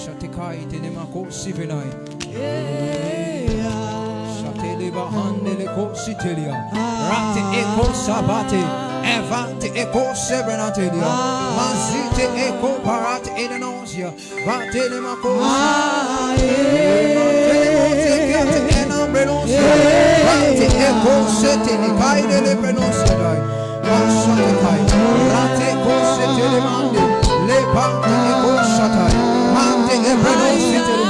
Shatikai Tenemako Sivinai. Shateliba Handeleko Sitelia. Rati Eko Sabati. Evati Eko Serenatelia. Mazite Eko Parati Edenosia. Vatelemako. Rati Eko Setini Kaide Brenosadai. Shatakai. Rati Eko Setelemande. Lepante Eko Shatai. Mante Ebreno Seteli.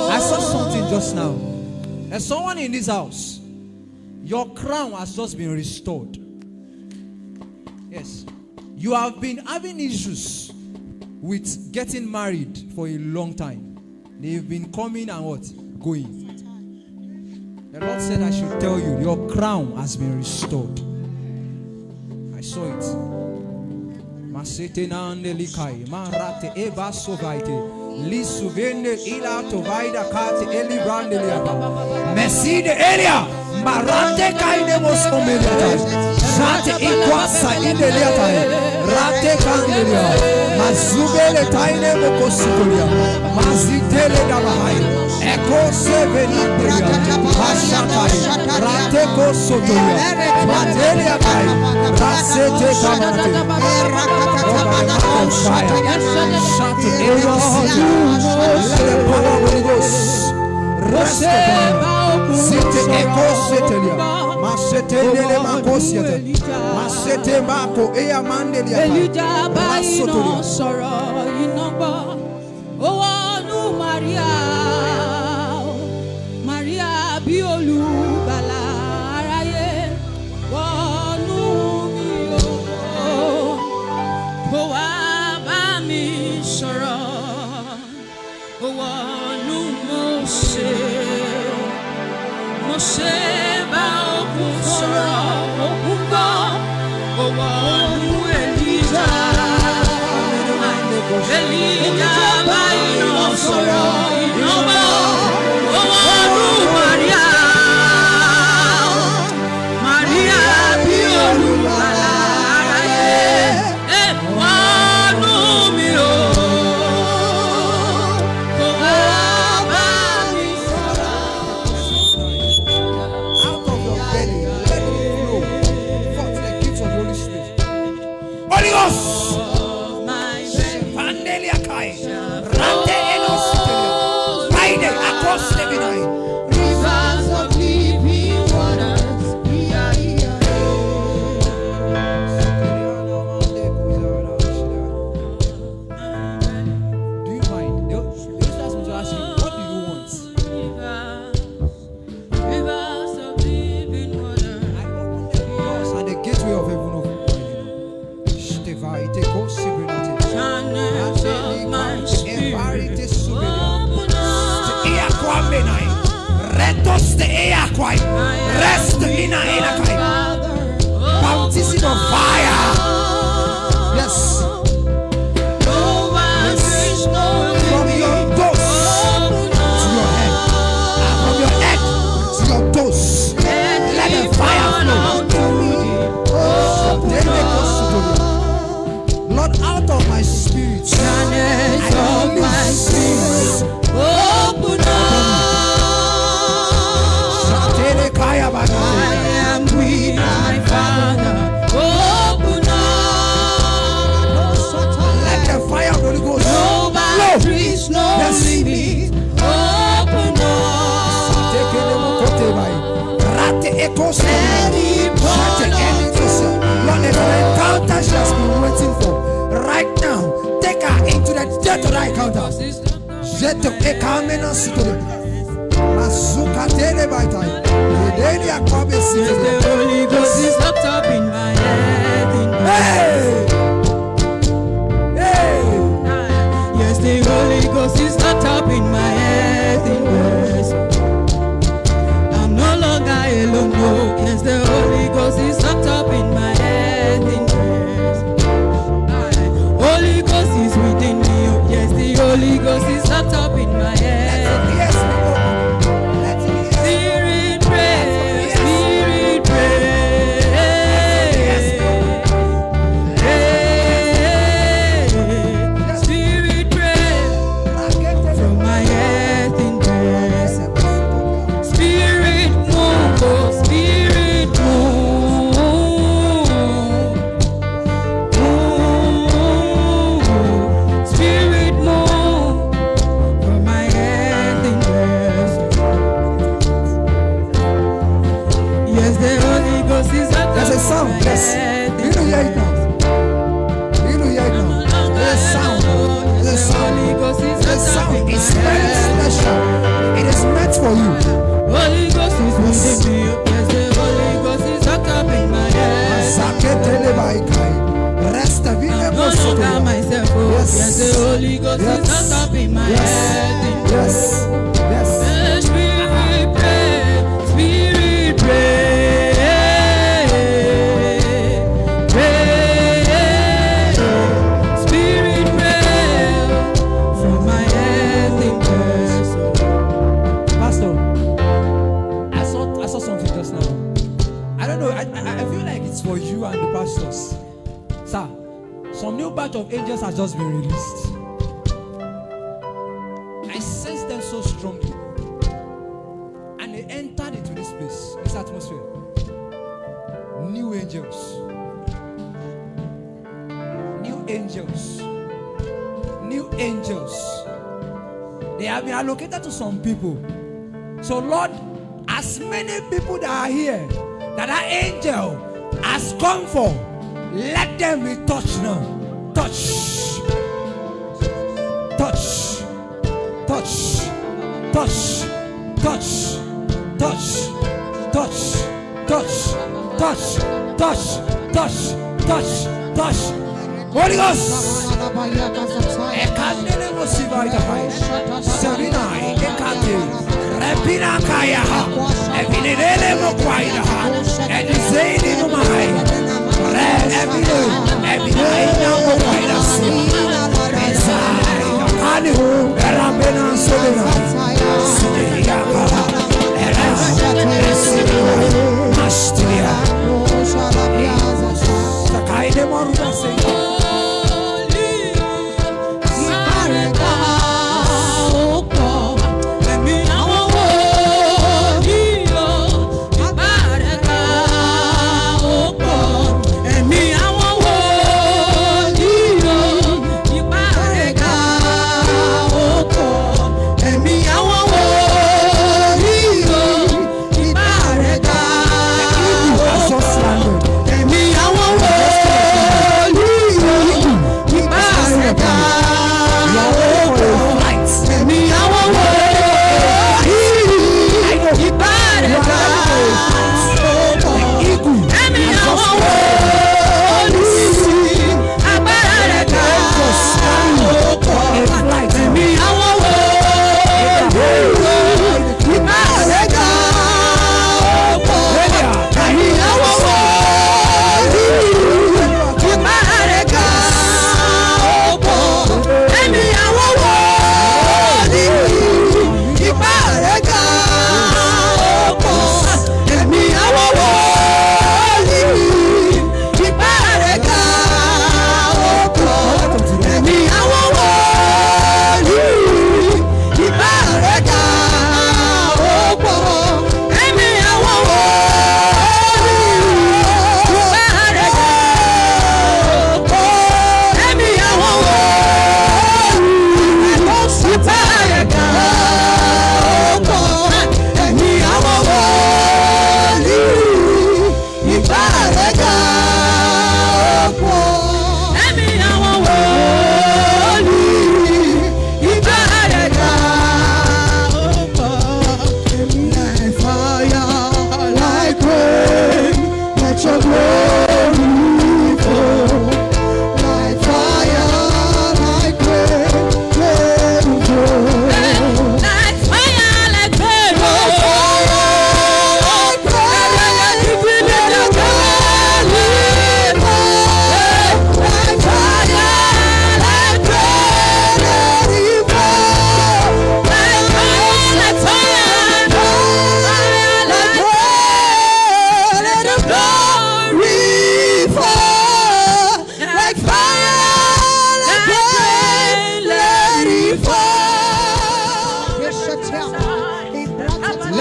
I saw something just now. There's someone in this house. Your crown has just been restored. Yes. You have been having issues with getting married for a long time. They've been coming and what? Going. The Lord said I should tell you, your crown has been restored. I saw it. Masete nande likai, marate eba sovaite, lisuvende ila tovaida kate eli brande liaba. Meside elia, marate kaide mos omeliata. Zate ikwasa inde liata. Rate kandelia, mazubele taine mokosikolia, mazitele dabahai, eko sevenindelia, hashatai, rate kosotolia, matelia kai, rasete kamate, fire, shut it, let the power of the Ghost rest upon you. Sete eko setelia, masetele makosiate, masete mako eya mandelia. Elijah bayi no sọ̀rọ̀ inagbo owonu Maria bí olùgbàlà aráyé wọnú mi o wá bá mi sọ̀rọ̀ wọnú Mósè bá òkun sọ̀rọ̀ òkun gbọ́ wọnú Elijah bayi no sọ̀rọ̀ inagbo owonu Maria bí olùgbàlà aráyé wọnú mi o wá bá mi sọ̀rọ̀. Out of your belly, let it flow forth the gifts of the Holy Spirit. Holy Ghost! Rivers of living waters. Do you mind? They just ask me to ask you Retos the air quite. Rest in a kai. Baptism of fire. Yes. From your toes to your head. From your head to your toes. Let the fire flow. Lord, out of my spirit, open up. I am weak, my Father. Open up. Let the fire of the Holy Ghost No boundaries, no limits. Open up. Lord, there's an encounter she has been waiting for. Right now, take her into the death of that encounter. Jet of Ekamena Suto. Masuka Tele Baitai. Yes, the Holy Ghost is locked up in my head. Hey! Hey! Yes, the Holy Ghost is locked up in my head. I'm no longer alone. No. Yes, the Holy Ghost is locked up in my head. Holy Ghost is within me. Yes, the Holy Ghost is locked up in my head. Yes, Spirit pray, Spirit pray. Spirit pray from my head in grace. Spirit move, oh, Spirit move. Spirit move from my head in grace. Yes, the Holy Ghost is up. there's a sound. Yes. You know hear it now. You know hear it now. There's a sound. There's a sound. The sound is very special. It is meant for you. Holy Ghost is within me. Yes, the Holy Ghost is locked up in my head. Saketele Baikai. Rest of you. No longer myself. Oh. Yes. Yes, the Holy Ghost is locked up in my Yes. head. Yes. Yes. Spirit pray, Spirit pray. Spirit pray from my head in grace. Pastor, I saw something just now. I don't know. I feel like it's for you and the pastors. Sir, some new batch of angels has just been released. I sense them so strongly. And they entered into this place, this atmosphere. New angels. New angels. New angels. They have been allocated to some people. So Lord, as many people that are here, that angel has come for, let them be touched now. Touch. Touch. Touch. Touch. Touch. Touch. Touch. Touch. Touch. Touch. Touch. Touch. Touch. Holy Ghost. Ekandele mosivaida hai. Serina ekate. Repina kaya ha. Evinele mokwaida ha. Edizeini numai. Evine ina mokwaida si. Ezai. Ani erambena sodena. Sideya ka. Mastiria. Takaide moruda se. And me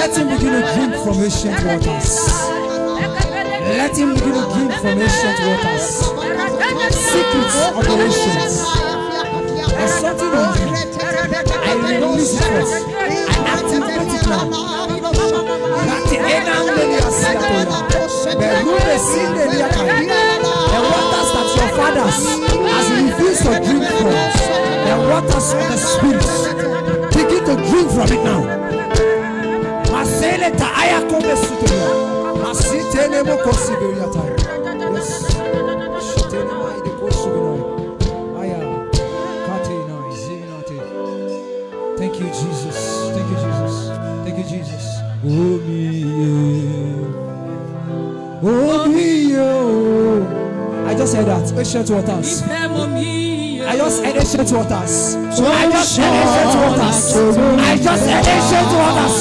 Let him begin to drink from ancient waters. Let him begin to drink from ancient waters. Secrets of the ancients. There's something on you. I release it first. I activate it now. The waters that your fathers has refused to drink from, the waters of the spirits, begin to drink from it now. Maseleta AKOBO suteria. Masitele moko siberia tai. Yes. Shitele mai de kosuberia. Aya. Kate na izinate. Thank you, Jesus. Thank you, Jesus. Thank you, Jesus. Oh me. I just said that. Ancient waters. I just said ancient waters. I just said ancient waters. I just said ancient waters.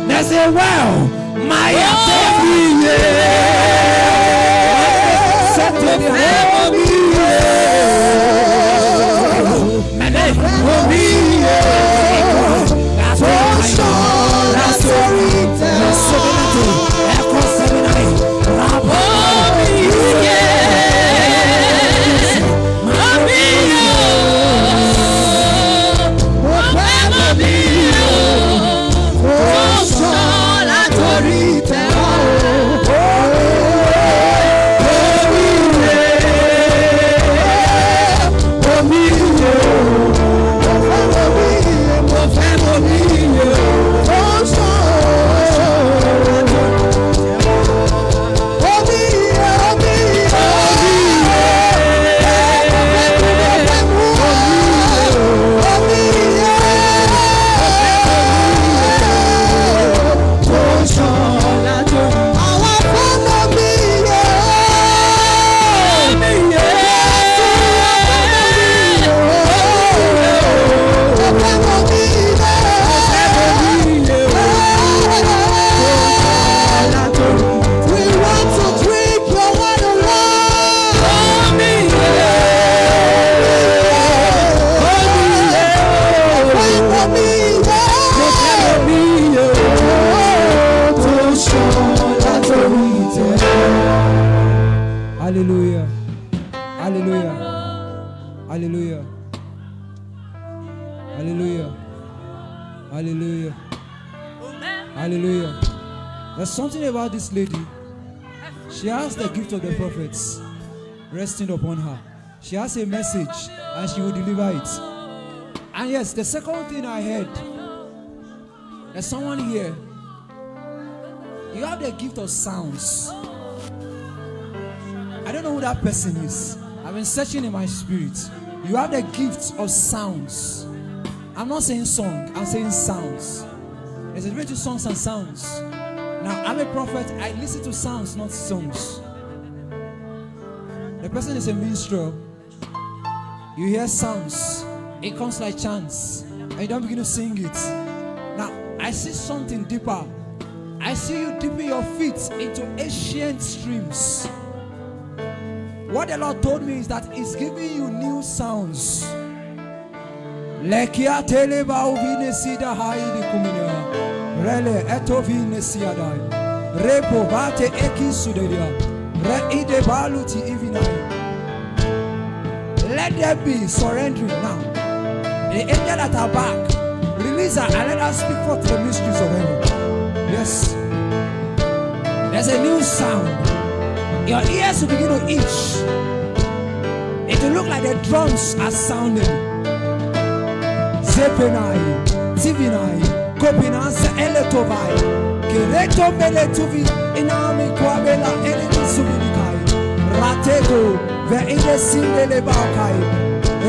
There's a well. My Hallelujah. Hallelujah. Hallelujah. Hallelujah. Hallelujah. Hallelujah. There's something about this lady. She has the gift of the prophets resting upon her. She has a message and she will deliver it. And yes, the second thing I heard, there's someone here. You have the gift of sounds. I don't know who that person is. I've been searching in my spirit. You have the gift of sounds. I'm not saying song, I'm saying sounds. There's a difference between songs and sounds. Now, I'm a prophet. I listen to sounds, not songs. The person is a minstrel. You hear sounds. It comes like chants. And you don't begin to sing it. Now, I see something deeper. I see you dipping your feet into ancient streams. What the Lord told me is that He's giving you new sounds. Lekia teleba uvine sida haidi kumina. Rele eto vine siadai. Repo bate eki sudelia. Re ide baluti ivinai. Let there be surrendering now. The angel that are back, release her and let us speak forth the mysteries of heaven. Yes. There's a new sound. Your ears will begin to itch. It will look like the drums are sounding. Zepenai, Tivinai, Kopinansa Eletovai, Kireto Meletuvi, Inami Kwabela, Eleni Subinikai, Ratego, Veine Sindelebakai,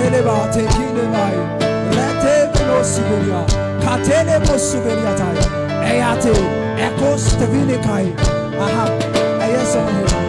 Elebate Kinevai, Rete Velo Siberia, Katele Mosuberiatai, Eate, Ekos Tevinikai. Aha, I hear someone here.